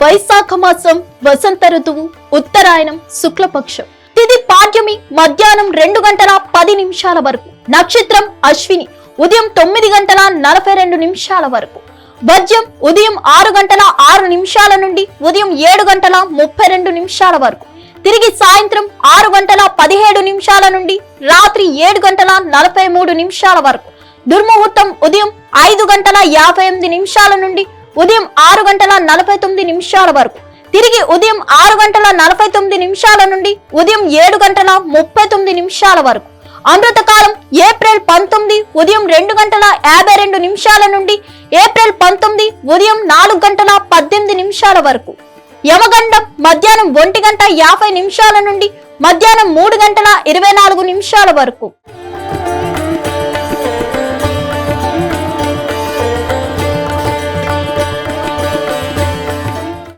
వైశాఖ మాసం, వసంత ఋతువు, ఉత్తరాయణం, శుక్లపక్షం. తిథి పాడ్యమి మధ్యాహ్నం 2:10 వరకు. నక్షత్రం అశ్విని ఉదయం 9:42 వరకు. వర్జ్యం ఉదయం 6:06 నుండి ఉదయం 7:32 వరకు. తిరిగి సాయంత్రం 6:17 నుండి రాత్రి 7:43 వరకు. దుర్ముహూర్తం ఉదయం 5:58 నుండి ఉదయం 6:49 వరకు. తిరిగి ఉదయం 6:49 నుండి ఉదయం 7:39 వరకు. అమృతకాలం ఏప్రిల్ 19 ఉదయం 2:52 నుండి ఏప్రిల్ 19 ఉదయం 4:18 వరకు. యమగండం మధ్యాహ్నం 1:50 నుండి మధ్యాహ్నం 3:24 వరకు.